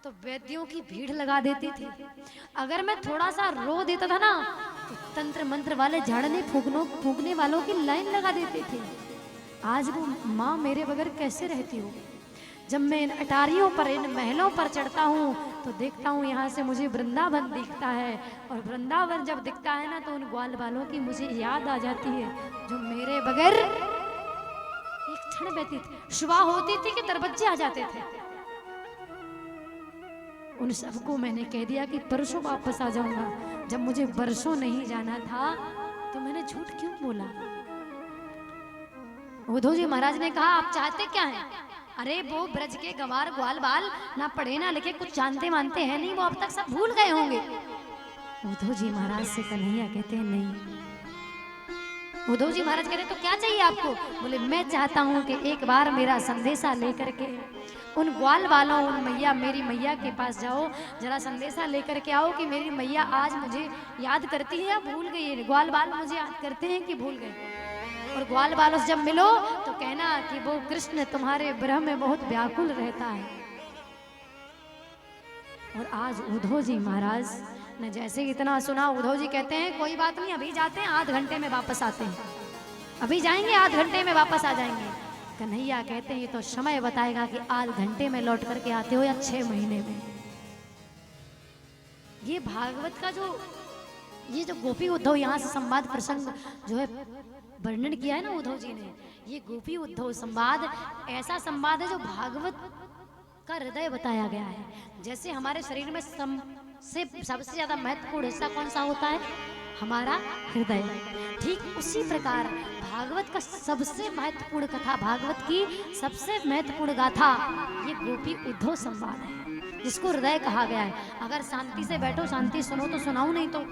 तो वैद्यों की भीड़ लगा देती थी। अगर मैं थोड़ा सा रो देता था ना तो तंत्र मंत्र वाले झाड़ने फूकने वालों की लाइन लगा देते थे। आज वो माँ मेरे बगैर कैसे रहती हो। जब मैं इन अटारियों पर, इन महलों पर चढ़ता हूँ तो देखता हूँ यहाँ से मुझे वृंदावन दिखता है, और वृंदावन जब दिखता है ना तो उन ग्वाल बालों की मुझे याद आ जाती है जो मेरे बगैर एक क्षण व्यतीत। सुबह होती थी कि दरवाजे आ जाते थे। उन सबको मैंने कह दिया कि परसों वापस आ जाऊंगा। जब मुझे बरसों नहीं जाना था तो मैंने झूठ क्यों बोला। उद्धव जी महाराज ने कहा आप चाहते क्या हैं? अरे वो ब्रज के गंवार ग्वाल बाल ना पढ़े ना लिखे, कुछ जानते मानते हैं नहीं, वो अब तक सब भूल गए होंगे। उद्धव जी महाराज से कन्हैया कहते हैं नहीं। उद्धव जी महाराज कह रहे तो क्या चाहिए आपको? बोले मैं चाहता हूँ कि एक बार मेरा संदेशा लेकर के उन ग्वाल वालों, उन मैया, मेरी मैया के पास जाओ, जरा संदेशा लेकर के आओ कि मेरी मैया आज मुझे याद करती है या भूल गई है। ग्वाल बाल मुझे याद करते हैं कि भूल गए। और ग्वाल बालों से जब मिलो तो कहना कि वो कृष्ण तुम्हारे विरह में बहुत व्याकुल रहता है। और आज उद्धव जी महाराज ने जैसे इतना सुना, उद्धव जी कहते हैं कोई बात नहीं, अभी जाते हैं, आध घंटे में वापस आते हैं। अभी जाएंगे, आध घंटे में वापस आ जाएंगे। कन्हैया कहते हैं ये तो समय बताएगा कि आध घंटे में लौट करके आते हो या 6 महीने में। ये भागवत का जो ये जो गोपी उद्धव यहाँ से संवाद प्रसंग जो है वर्णन किया है ना उद्धव जी ने, ये गोपी उद्धव संवाद ऐसा संवाद है जो भागवत का हृदय बताया गया है। जैसे हमारे शरीर में सबसे ज्यादा महत्वपूर्ण हिस्सा कौन सा होता है? हमारा हृदय। ठीक उसी प्रकार भागवत का सबसे महत्वपूर्ण कथा, भागवत की सबसे महत्वपूर्ण गाथा ये गोपी उद्धव संवाद है, जिसको हृदय कहा गया है। अगर शांति से बैठो, शांति सुनो तो सुनाऊं, नहीं तो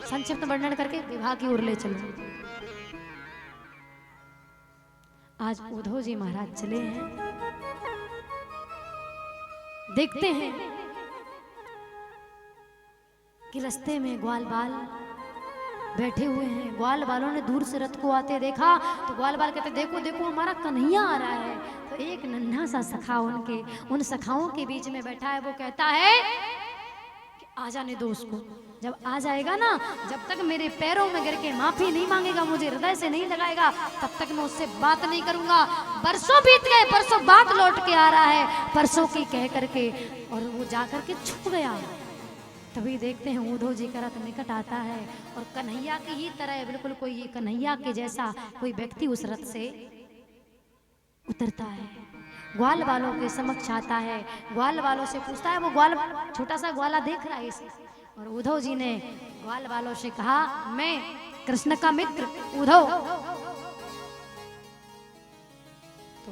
संक्षिप्त वर्णन करके विवाह की ओर ले चलो। आज उद्धव जी महाराज चले हैं, देखते हैं कि रास्ते में ग्वाल बाल बैठे हुए हैं। ग्वाल बालों ने दूर से रथ को आते देखा तो ग्वाल बाल कहते देखो देखो हमारा कन्हैया आ रहा है। तो एक नन्हा सा सखा उन सखाओं के बीच में बैठा है। वो कहता है कि आ जाने दो उसको, जब आ जाएगा ना, जब तक मेरे पैरों में गिर के माफी नहीं मांगेगा, मुझे हृदय से नहीं लगाएगा, तब तक मैं उससे बात नहीं करूंगा। बरसों बीत गए, परसों बात लौट के आ रहा है, परसों की कह करके, और वो जाकर के छुप गया। तभी देखते हैं उद्धव जी का रथ निकट आता है और कन्हैया की ही तरह बिल्कुल कोई कन्हैया के जैसा कोई व्यक्ति उस रथ से उतरता है, ग्वाल वालों के समक्ष आता है, ग्वाल वालों से पूछता है। वो ग्वाल छोटा सा ग्वाला देख रहा है इसे, और उद्धव जी ने ग्वाल वालों से कहा मैं कृष्ण का मित्र उद्धव। तो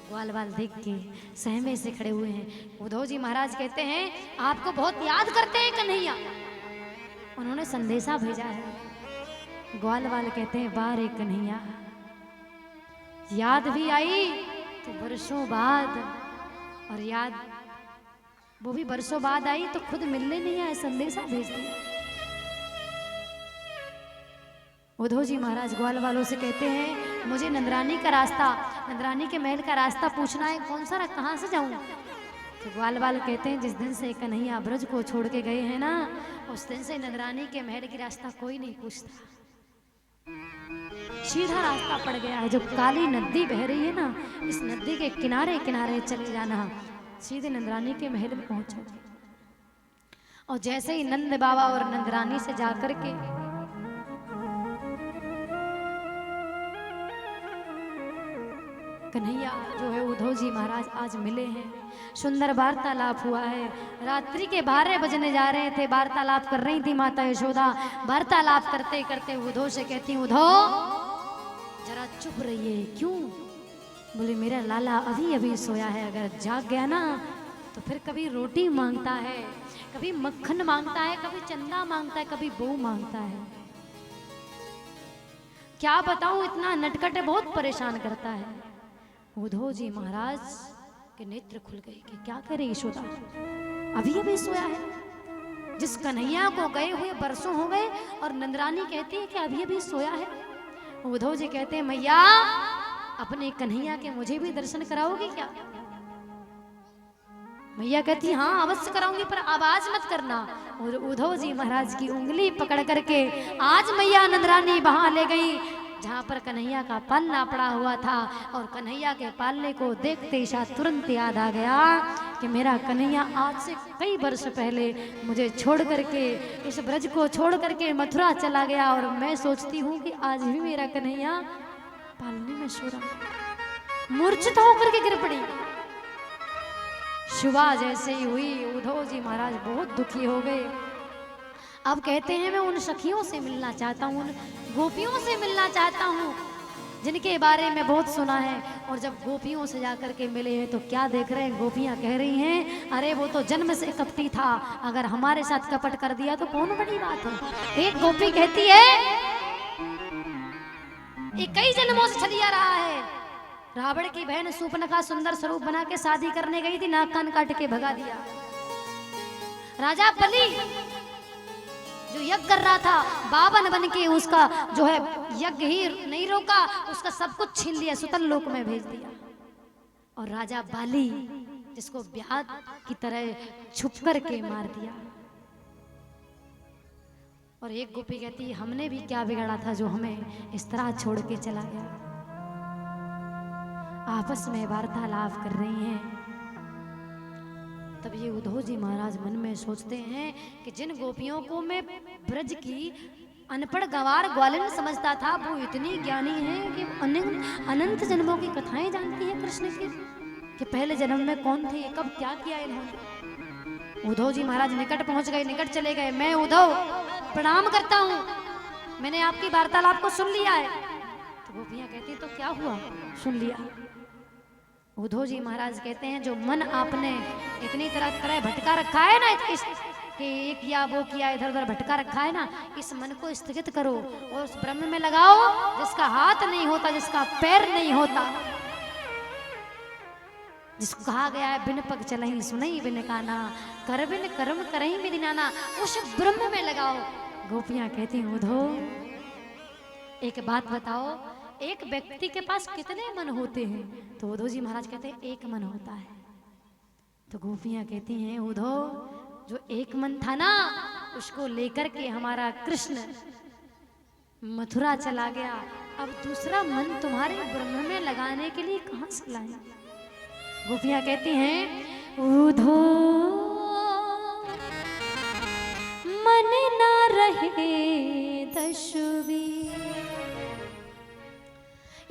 ग्वाल वाल देख के सहमे से खड़े हुए हैं। उद्धव जी महाराज कहते हैं आपको बहुत याद करते हैं कन्हैया, उन्होंने संदेशा भेजा है। ग्वाल वाल कहते हैं वाह रे कन्हैया, याद भी आई तो बरसों बाद, और याद वो भी बरसों बाद आई तो खुद मिलने नहीं आए, संदेशा भेज दिया। उद्धव जी महाराज ग्वाल वालों से कहते हैं मुझे नंदरानी का रास्ता, नंदरानी के महल का रास्ता पूछना है, कौन सा, कहाँ से जाऊं? तो ग्वाल वाल कहते हैं जिस दिन से कन्हैया ब्रज को छोड़ के गए हैं ना, उस दिन से नंदरानी के महल की रास्ता कोई नहीं पूछता, सीधा रास्ता पड़ गया है। जो काली नदी बह रही है ना, इस नदी के किनारे किनारे चले जाना, सीधे नंदरानी के महल में पहुंचोगे। और जैसे ही नंद बाबा और नंदरानी से जाकर के कन्हैया जो है उद्धव जी महाराज आज मिले हैं, सुंदर वार्तालाप हुआ है। रात्रि के 12 बजने जा रहे थे, वार्तालाप कर रही थी माता यशोदा। वार्तालाप करते करते उद्धव से कहती उद्धव जरा चुप रहिए। क्यों? बोले मेरा लाला अभी अभी सोया है, अगर जाग गया ना तो फिर कभी रोटी मांगता है, कभी मक्खन मांगता है, कभी चंदा मांगता है, कभी बहू मांगता है। क्या बताऊं, इतना नटखट है, बहुत परेशान करता है। उद्धव जी महाराज के नेत्र खुल गए कि क्या करे यशोदा, अभी अभी सोया है। जिस कन्हैया को गए हुए बरसों हो गए और नंदरानी कहती है कि अभी अभी सोया है। उद्धव जी कहते हैं मैया अपने कन्हैया के मुझे भी दर्शन कराओगी क्या? मैया कहती हाँ अवश्य कराऊंगी, पर आवाज मत करना। और उद्धव जी महाराज की उंगली पकड़ करके आज मैया नंदरानी वहां ले गई जहां पर कन्हैया का पालना पड़ा हुआ था। और कन्हैया के पालने को देखते ही शायद तुरंत याद आ गया कि मेरा कन्हैया आज से कई वर्ष पहले मुझे छोड़ करके, इस ब्रज को छोड़ करके मथुरा चला गया। और मैं सोचती हूँ कि आज भी मेरा कन्हैया पालने में सो रहा। मूर्छित होकर के गिर पड़ी। सुबह जैसे ही हुई उद्धव जी महाराज बहुत दुखी हो गए। अब कहते हैं मैं उन सखियों से मिलना चाहता हूँ, उन गोपियों से मिलना चाहता हूँ जिनके बारे में बहुत सुना है। और जब गोपियों से जाकर के मिले हैं तो क्या देख रहे हैं, गोपियां कह रही हैं अरे वो तो जन्म से कपटी था, अगर हमारे साथ कपट कर दिया तो कौन बड़ी बात है। एक गोपी कहती है ये कई जन्मों से चली आ रहा है। रावण की बहन सूर्पनखा सुंदर स्वरूप बना के शादी करने गई थी, नाक कान काट के भगा दिया। राजा बलि जो यज्ञ कर रहा था बावन बन के, उसका जो है यज्ञ ही नहीं रोका, उसका सब कुछ छीन लिया, सुतल लोक में भेज दिया। और राजा बाली जिसको ब्याह की तरह छुप करके मार दिया। और एक गोपी कहती हमने भी क्या बिगाड़ा था जो हमें इस तरह छोड़ के चला गया। आपस में वार्तालाप कर रही हैं। तब ये उद्धव जी महाराज मन में सोचते हैं कि जिन गोपियों को मैं ब्रज की अनपढ़ गंवार ग्वालिन समझता था वो इतनी ज्ञानी है कि अनंत जन्मों की कथाएं जानती है कृष्ण की, कि पहले जन्म में कौन थे, कब क्या किया इन्होंने। उद्धव जी महाराज निकट पहुंच गए, निकट चले गए। मैं उद्धव प्रणाम करता हूँ, मैंने आपकी वार्तालाप को सुन लिया है। तो गोपियां कहती तो क्या हुआ, सुन लिया। उद्धव जी महाराज कहते हैं जो मन आपने इतनी तरह भटका रखा है ना, कि ये किया वो किया, इधर उधर भटका रखा है ना, इस मन को स्थगित करो और उस ब्रह्म में लगाओ जिसका हाथ नहीं होता, जिसका पैर नहीं होता, जिसको कहा गया है बिन पग चलही सुनई बिन काना, कर बिन कर्म करही बिन नाना, उस ब्रह्म में लगाओ। गोपियां कहती हैं उद्धव एक बात बताओ, एक व्यक्ति के पास कितने मन होते हैं? तो उद्धव जी महाराज कहते हैं एक मन होता है। तो गोपियां कहती हैं उद्धव जो एक मन था ना उसको लेकर के हमारा कृष्ण मथुरा चला गया, अब दूसरा मन तुम्हारे ब्रह्म में लगाने के लिए कहां से लाए? गोपियां कहती हैं उद्धव मन ना रहे दशवी,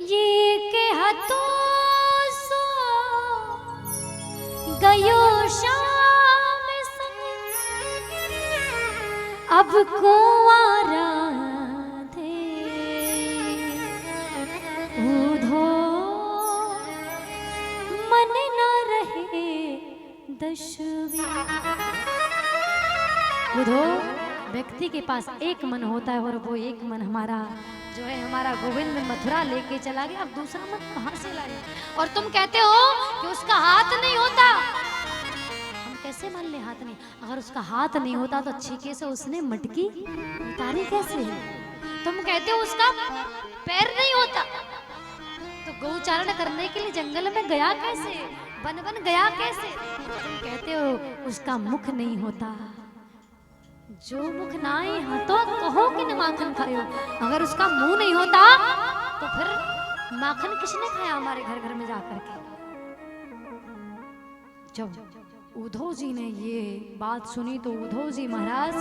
ये कहतो सो गयो शाम संग, अब कुंवारा थे उद्धव मन न रहे दशवी। उद्धव व्यक्ति के पास एक मन होता है और वो एक मन हमारा जो है हमारा गोविंद मथुरा लेके चला गया, अब दूसरा मन कहां से लाए? और तुम कहते हो कि उसका हाथ नहीं होता, हम कैसे मान ले हाथ नहीं? अगर उसका हाथ नहीं होता तो छीके से उसने मटकी उतारी कैसे? तुम कहते हो उसका पैर नहीं होता तो गौचारण करने के लिए जंगल में गया कैसे, बन बन गया कैसे? तुम कहते हो उसका मुख नहीं होता, जो मुख नाई तो कहो कि न माखन खायो। अगर उसका मुंह नहीं होता तो फिर माखन किसने खाया हमारे घर घर में जाकर के? जब उद्धव जी ने ये बात सुनी तो उद्धव जी महाराज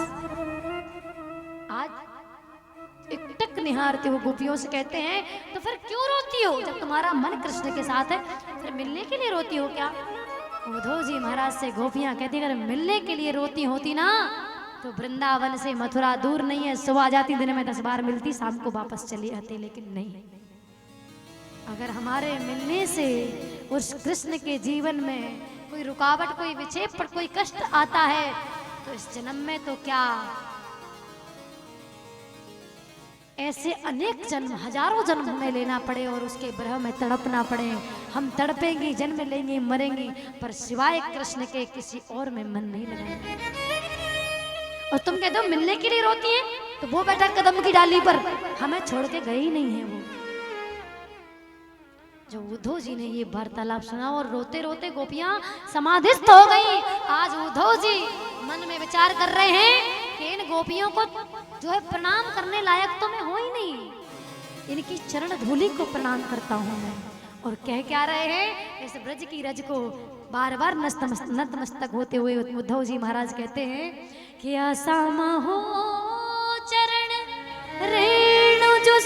आज एक टक निहारते हुए गोपियों से कहते हैं तो फिर क्यों रोती हो? जब तुम्हारा मन कृष्ण के साथ है फिर मिलने के लिए रोती हो क्या? उद्धव जी महाराज से गोपियां कहती अगर मिलने के लिए रोती होती ना तो वृंदावन से मथुरा दूर नहीं है, सुबह जाती दिन में 10 बार मिलती, शाम को वापस चली आती, लेकिन नहीं। अगर हमारे मिलने से उस कृष्ण के जीवन में कोई रुकावट, कोई विक्षेप पर कोई कष्ट आता है तो इस जन्म में तो क्या ऐसे अनेक जन्म, हजारों जन्म हमें लेना पड़े और उसके विरह में तड़पना पड़े। हम तड़पेंगे, जन्म लेंगे, मरेंगे, पर सिवाय कृष्ण के किसी और में मन नहीं लगाएंगे। और तुम कहते हो मिलने के लिए रोती है, तो वो बैठा कदम की डाली पर, हमें छोड़ के गए ही नहीं है वो। जो उद्धव जी ने ये वार्तालाप सुना और रोते रोते गोपियां समाधिस्थ हो गई। आज उद्धव जी मन में विचार कर रहे हैं कि इन गोपियों को जो है प्रणाम करने लायक तो मैं हो ही नहीं, इनकी चरण धूलि को प्रणाम करता हूं मैं। और कह क्या रहे हैं, इस ब्रज की रज को बार बार नतमस्तक होते हुए उद्धव जी महाराज कहते हैं कि आसामा हो चरण रेणु जो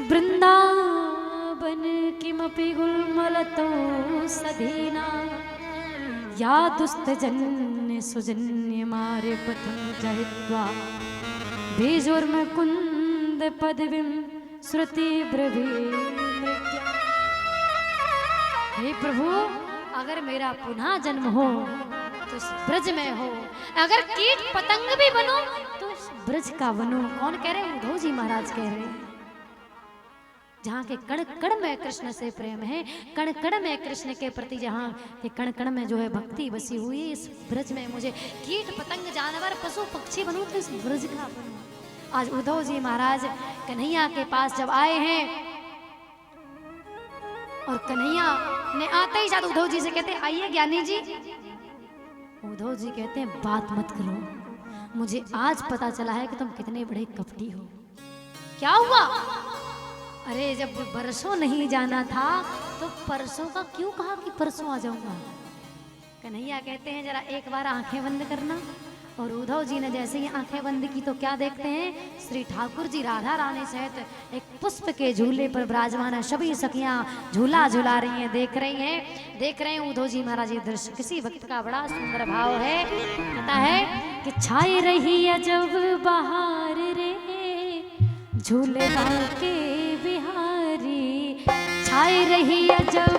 वृंदावन किमपि गुल्मलतो सधीना या दुस्त जन्य सुजन्य मारे पथं जहित्वा बीजोर्म कुंद पदवीं श्रुति ब्रवी। हे प्रभु, अगर मेरा पुनः जन्म हो तो इस ब्रज में हो, अगर कीट पतंग भी बनूं तो इस ब्रज का बनूं। कौन कह रहे हैं? उद्धव जी महाराज कह रहे हैं। जहाँ के कण कण में कृष्ण से प्रेम है, कण कण में कृष्ण के प्रति जहाँ के कण कण में जो है भक्ति बसी हुई, इस ब्रज में मुझे कीट पतंग जानवर पशु पक्षी बनूं तो इस ब्रज का बनूं। आज उद्धव जी महाराज कन्हैया के पास जब आए हैं और कन्हैया ने आते ही साथ उद्धव जी से कहते हैं आइए ज्ञानी जी। उद्धव जी कहते हैं बात मत करो, मुझे आज पता चला है कि तुम कितने बड़े कपटी हो। क्या हुआ? अरे जब बरसों नहीं जाना था तो परसों का क्यों कहा कि परसों आ जाऊंगा। कन्हैया कहते हैं जरा एक बार आंखें बंद करना। और उद्धव जी ने जैसे ही आंखें बंद की तो क्या देखते हैं, श्री ठाकुर जी राधा रानी सहित एक पुष्प के झूले पर विराजमान है। सभी सखियां झूला झूला रही हैं, देख रहे हैं उद्धव जी महाराज। ये दृश्य किसी वक्त का बड़ा सुंदर भाव है। पता है कि छाई रही अजब बहार रे झूले के बिहारी, छाई रही अजब